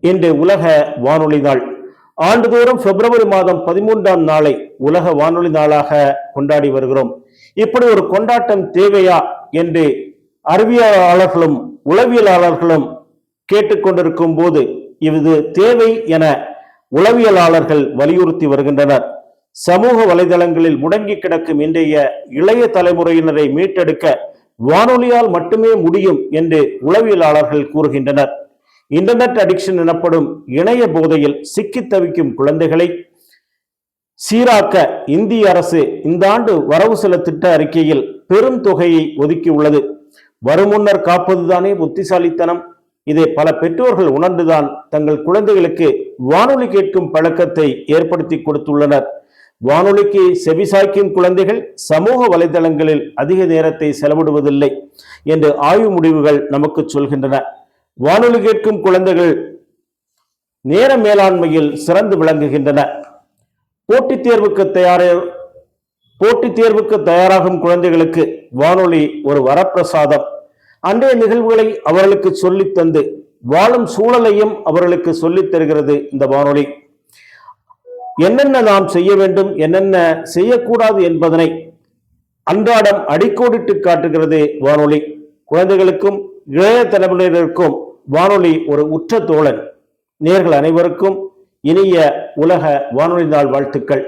இன்று உலக வானொலி நாள். ஆண்டுதோறும் பிப்ரவரி மாதம் 13ஆம் நாளை உலக வானொலி நாளாக கொண்டாடி வருகிறோம். இப்படி ஒரு கொண்டாட்டம் தேவையா என்று அறிவியலாளர்களும் உளவியலாளர்களும் கேட்டுக்கொண்டிருக்கும் போது இது தேவை என உளவியலாளர்கள் வலியுறுத்தி வருகின்றனர். சமூக வலைதளங்களில் முடங்கி கிடக்கும் இன்றைய இளைய தலைமுறையினரை மீட்டெடுக்க வானொலியால் மட்டுமே முடியும் என்று உளவியலாளர்கள் கூறுகின்றனர். இன்டர்நெட் அடிக்ஷன் எனப்படும் இணைய போதையில் சிக்கி தவிக்கும் குழந்தைகளை சீராக்க இந்திய அரசு இந்த ஆண்டு வரவு செலவு திட்ட அறிக்கையில் பெரும் தொகையை ஒதுக்கியுள்ளது. வருமுன்னர் காப்பதுதானே புத்திசாலித்தனம். இதை பல பெற்றோர்கள் உணர்ந்துதான் தங்கள் குழந்தைகளுக்கு வானொலி கேட்கும் பழக்கத்தை ஏற்படுத்தி கொடுத்துள்ளனர். வானொலிக்கு செவிசாய்க்கும் குழந்தைகள் சமூக வலைதளங்களில் அதிக நேரத்தை செலவிடுவதில்லை என்று ஆய்வு முடிவுகள் நமக்கு சொல்கின்றன. வானொலி கேட்கும் குழந்தைகள் நேர மேலாண்மையில் சிறந்து விளங்குகின்றன. போட்டித் தேர்வுக்கு தயாராகும் குழந்தைகளுக்கு வானொலி ஒரு வரப்பிரசாதம். அன்றைய நிகழ்வுகளை அவர்களுக்கு சொல்லித் தந்து வாழும் சூழலையும் அவர்களுக்கு சொல்லித் தருகிறது இந்த வானொலி. என்னென்ன நாம் செய்ய வேண்டும், என்னென்ன செய்யக்கூடாது என்பதனை அன்றாடம் அடிக்கோடிட்டு காட்டுகிறது வானொலி. குழந்தைகளுக்கும் இளைய தலைமுறையினருக்கும் வானொலி ஒரு உற்ற தோழன். நேயர்கள் அனைவருக்கும் இனிய உலக வானொலி நாள் வாழ்த்துக்கள்.